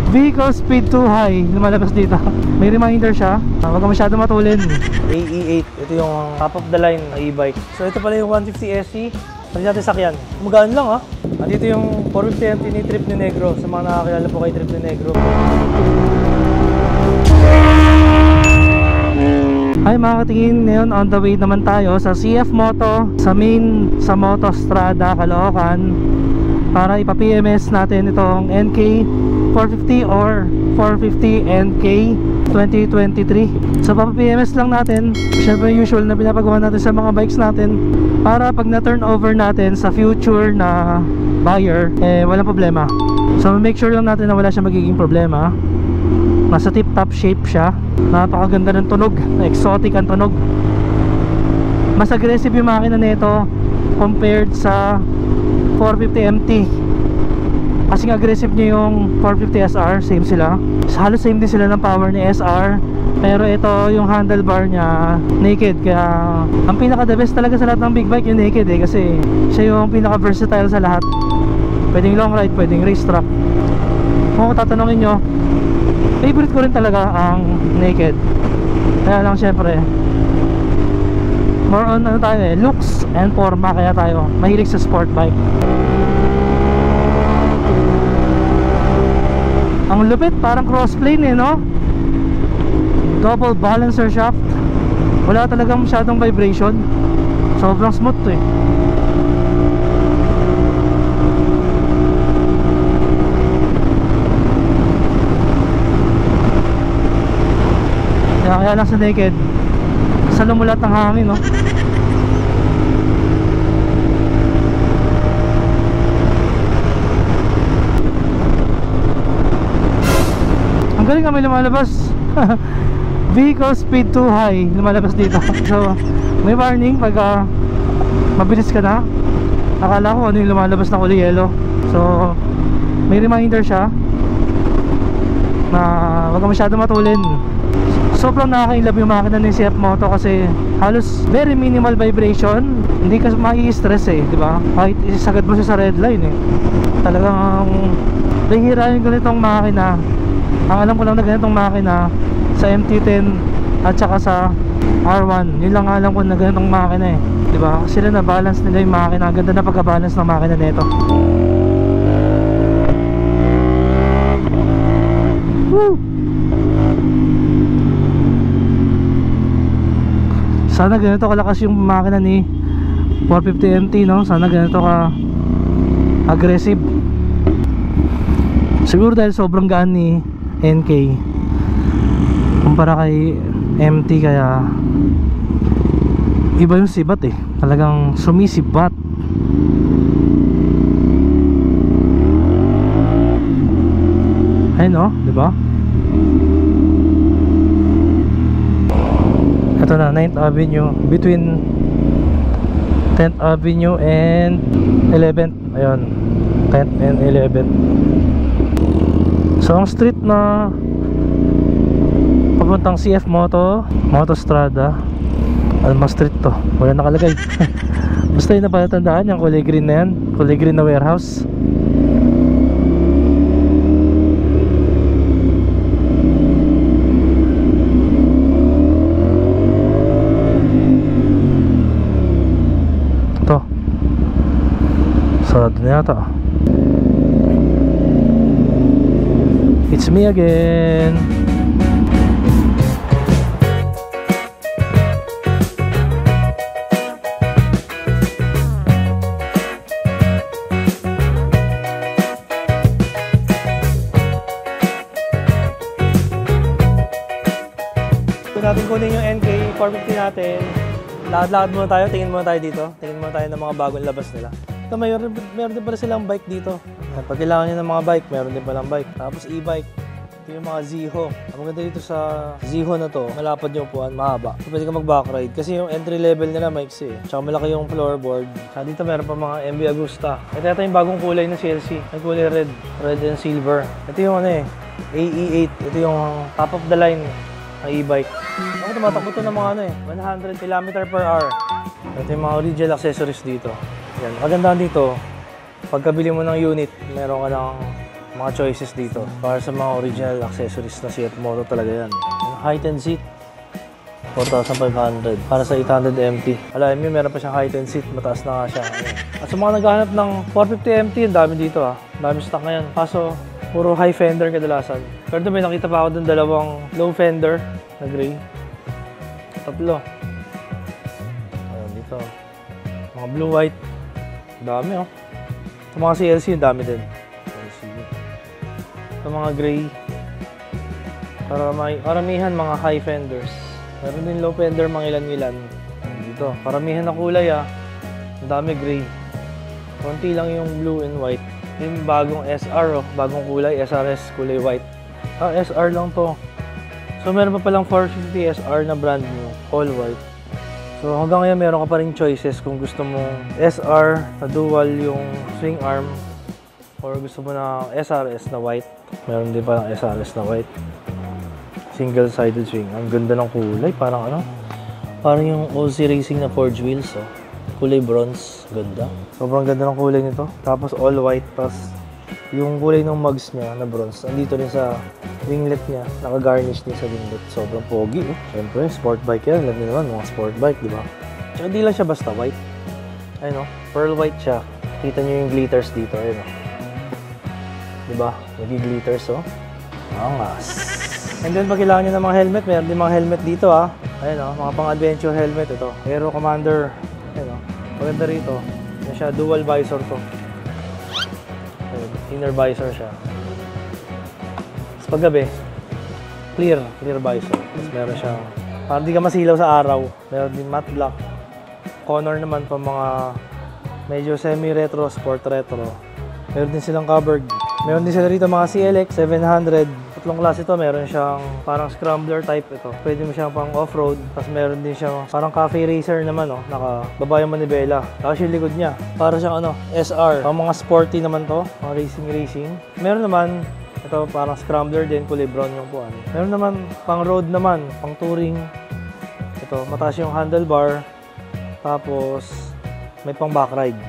Vehicle speed too high, lumalabas dito. May reminder siya, huwag ka masyado matulin. AE8, ito yung top of the line na e-bike. So ito pala yung 150 SC. Pwede natin sakyan. Magaan lang ha. At ito yung 450 MT ni Trip ni Negro. Sa mga nakakilala po kay Trip ni Negro. Hi mga katingin, ngayon on the way naman tayo sa CF Moto, sa main sa Moto Strada, Caloocan, para ipa-PMS natin itong NK 450 or 450 NK 2023. So papa-PMS lang natin, syempre usual na pinapagawa natin sa mga bikes natin, para pag na-turn over natin sa future na buyer, walang problema. So make sure lang natin na wala siya magiging problema. Nasa tip-top shape siya. Napakaganda ng tunog, exotic ang tunog. Mas aggressive yung makina nito compared sa 450 MT. Kasing aggressive niya yung 450 SR, same sila. Halos same din sila ng power ni SR. Pero ito yung handlebar niya naked, kaya ang pinaka the best talaga sa lahat ng big bike yung naked kasi siya yung pinaka versatile sa lahat. Pwedeng long ride, pwedeng race track. Kung tatanungin nyo, favorite ko rin talaga ang naked. Kaya lang syempre more on ano tayo looks and forma, kaya tayo mahilig sa sport bike. Ang lupit, parang crossplane no? Double balancer shaft. Wala talagang masyadong vibration. Sobrang smooth to Kaya lang sa naked, sa lumulat ng hangin no? Ang galing kami lumalabas. Vehicle speed too high, lumalabas dito. So may warning pag mabilis ka na. Akala ko ano yung lumalabas na kulay yellow. So may reminder siya na huwag ka masyado matulin. Sobrang nakaka-inlove yung makina ng CF Moto kasi halos very minimal vibration. Hindi ka mai-stress di ba? Kahit isagad mo siya sa red line Talagang bihira yung ganitong makina. Ang alam ko lang na ganitong makina sa MT-10 at saka sa R1. Yun lang alam ko na ganitong makina di ba? Sila na balance nila yung makina. Ang ganda na pagka-balance ng makina nito. Woo! Sana ganito kalakas yung makina ni 450 MT no? Sana ganito ka aggressive. Siguro dahil sobrang gaan ni NK kumpara kay MT, kaya iba yung sibat talagang sumisibat. Ayun no, diba? Ito na, 9th Avenue, between 10th Avenue and 11th. Ayun, 10th and 11th. So ang street na papuntang CF Moto, Moto Strada, Alma Street to, wala nakalagay. Basta yun na palatandaan, yung kulay green na yan, kulay green na warehouse. Sarado na yata. It's me again. Kung natin kunin yung NK 450 natin, lakad-lakad muna tayo, tingin muna tayo dito. Tingin muna tayo ng mga bagong labas nila. Ito, meron din pala silang bike dito. Pag kailangan nyo ng mga bike, meron din palang bike. Tapos e-bike, ito yung mga Ziho. Ang maganda dito sa Ziho na to, malapad yung upuan, mahaba. So, pwede ka mag-backride kasi yung entry level nila maiksi Tsaka malaki yung floorboard. Tsaka dito meron pa mga MV Agusta. Ito yung bagong kulay na CLC. May kulay red and silver. Ito yung AE8. Ito yung top of the line na e-bike. Ako tumatakbo to ng mga 100 km/h. Ito yung mga original accessories dito. Yan, magandaan dito, pagkabili mo ng unit, meron ka ng mga choices dito. Para sa mga original accessories na CF Moto talaga yan. Height and seat, 4,500. Para sa 800 MT. Alam mo, meron pa siyang height and seat. Mataas na nga siya. Ayan. At sa mga naghahanap ng 450 MT, ang dami dito ah. Dami stock ngayon. Kaso, puro high fender kadalasan. Pero may nakita pa ako dun dalawang low fender na gray. Tatlo. Ayan dito. Mga blue-white. Dami oh. Sa mga CLC, dami din. Sa mga gray. Karamihan mga high fenders. Meron din low fender, mga ilan-ilan. Dito. Karamihan na kulay ah. Ang dami gray. Konti lang yung blue and white. Yung bagong SR oh. Bagong kulay. SRS kulay white. Ah, SR lang to. So meron pa palang 450 SR na brand new. All white. So hanggang ngayon meron ka pa rin choices kung gusto mo SR na dual yung swing arm or gusto mo na SRS na white. Meron din pa ng SRS na white. Single-sided swing. Ang ganda ng kulay. Parang ano? Parang yung Aussie Racing na forged wheels. Oh. Kulay bronze. Ganda. Sobrang ganda ng kulay nito. Tapos all white. Tapos yung kulay ng mugs niya na bronze. Andito rin sa winglet niya. Naka-garnish din sa winglet. Sobrang pogi. Oh. Siyempre, sport bike yan. Alam niyo naman, mga sport bike, di ba? Tsaka di lang siya basta white. Ayun oh. Pearl white siya. Kita niyo yung glitters dito. Ayun oh. Di ba? Nag-glitters oh. Angas. And then pag kailangan nyo ng mga helmet, meron din mga helmet dito ah. Ayun oh, mga pang-adventure helmet ito. Aero Commander. Ayun oh. Maganda rito. Yan siya, dual visor to. Ayun, inner visor siya. Tapos paggabi, clear visor. Tapos meron siyang, parang di ka masilaw sa araw. Meron din matte black. Conor naman pa mga medyo semi-retro, sport retro. Meron din silang covered. Meron din sila rito mga CLX 700. Tatlong klase ito. Meron siyang parang scrambler type ito. Pwede mo siyang pang off-road. Tapos meron din siyang parang cafe racer naman. Oh, nakababa yung manibela. Tapos yung likod niya. Para siyang ano, SR. Pang mga sporty naman to. Mga racing. Meron naman ito parang scrambler din. Kulay brown yung puan. Meron naman pang road naman. Pang touring. Ito, mataas yung handlebar. Tapos may pang backride.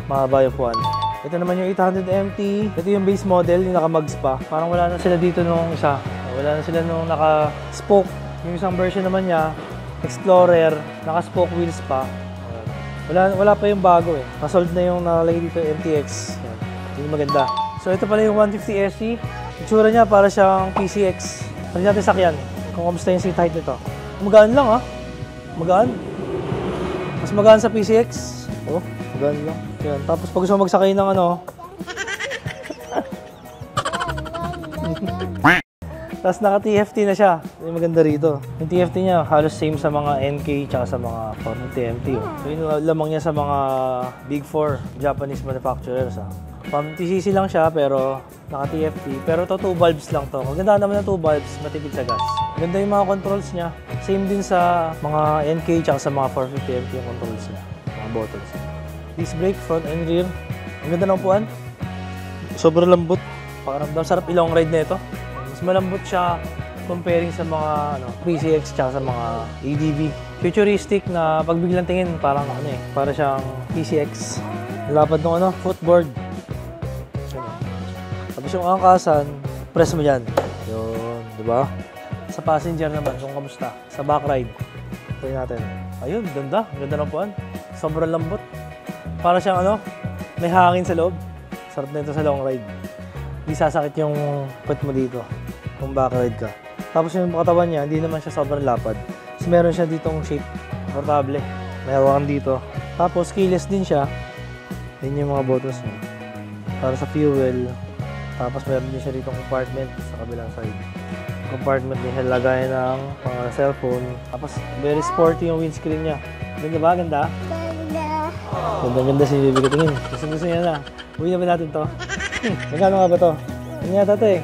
Mahaba yung puan. Ito naman yung 800 MT. Ito yung base model, yung naka-mugs pa. Parang wala na sila dito nung isa. Wala na sila nung naka-spoke. Yung isang version naman niya, Explorer, naka-spoke wheels pa. Wala pa yung bago eh. Nasold na yung nakalagay dito MTX. Yung maganda. So ito pala yung 150 SC. Itsura niya para siyang PCX. Pwede natin sakyan kung kamusta yung seat height nito. Magaan lang ah. Magaan. Mas magaan sa PCX. Oh, magaan lang. Yan. Tapos pag gusto mo magsakay ng ano, tapos naka-TFT na siya. Yung maganda rito. Yung TFT niya halos same sa mga NK tsaka sa mga 450 MT. Oh. So yun lamang niya sa mga Big 4 Japanese manufacturers. 50cc lang siya pero naka-TFT. Pero to 2 valves lang to. Maganda naman ng 2 valves, matipid sa gas. Maganda yung mga controls niya. Same din sa mga NK tsaka sa mga 450 MT yung controls niya. Mga buttons. Disc brake, front and rear. Ang ganda ng upuan. Sobrang lambot. Pakaramdam, sarap i-long ride na ito. Mas malambot siya comparing sa mga PCX tsaka sa mga ADV. Futuristic na pag biglang tingin, parang ano eh, para siyang PCX. Lapad ng footboard. Tapos yung angkasan, press mo dyan. Yun, di ba? Sa passenger naman, kung kamusta. Sa back ride. Try natin. Ayun, ganda. Ganda ng upuan. Sobrang lambot. Para siyang may hangin sa loob. Sarap na ito sa long ride. Hindi sasakit yung put mo dito kung back ride ka. Tapos yung katawan niya, hindi naman siya sobrang lapad. Kasi meron siya ditong shape. Komportable. May hawakan dito. Tapos keyless din siya. Yan yung mga buttons niya. Para sa fuel. Tapos meron din siya ditong compartment sa kabilang side. Compartment din siya lagay ng pang cellphone. Tapos very sporty yung windscreen niya. Ganda ba? Ganda? Ganda-ganda si Bibi ko tingin. Gusto niya na. Uwi na ba natin to? Magkano nga ba to? Ano nga ito eh?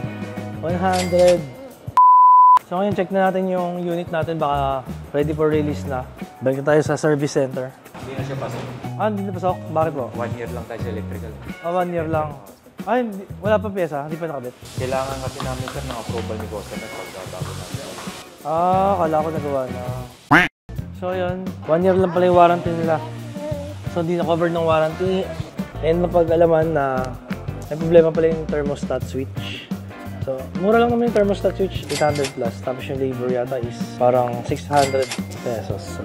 100. So ngayon check na natin yung unit natin. Baka ready for release na. Balik na tayo sa service center. Hindi na siya pasok. Ah, hindi na pasok? Bakit po? 1 year lang tayo sa electrical. Ah, 1 year lang. Ay, wala pa pyesa? Hindi pa nakabit? Kailangan kasi namin sir ng approval ni customer pagbabago natin. Ah, akala ko nagawa na. So yun, 1 year lang pala yung warranty nila. So hindi na covered ng warranty. And napag-alaman na May problema pala yung thermostat switch. So, mura lang naman yung thermostat switch, 800 plus. Tapos yung labor yata is parang 600 pesos.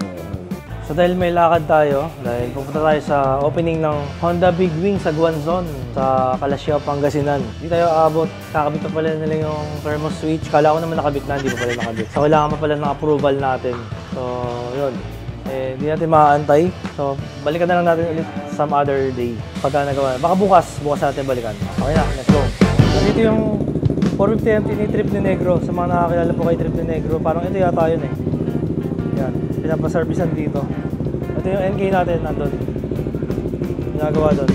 So dahil may lakad tayo, dahil pupunta tayo sa opening ng Honda Big Wing sa Guanzon, sa Calasiao, Pangasinan. Hindi tayo aabot. Kakabit pa pala nila yung thermos switch. Kala ko naman nakabit na, hindi pa pala nakabit. So kailangan pa pala ng approval natin. So yun. Hindi natin maaantay. So balikan na lang natin ulit some other day. Pagka nagawa. Baka bukas natin balikan. Okay na, let's go. So dito yung 450 MT ni Trip ni Negro. Sa mga nakakilala po kay Trip ni Negro, parang ito yata yun eh. Yan, pinapaservisan dito. Ito yung NK natin nandun. Ginagawa doon.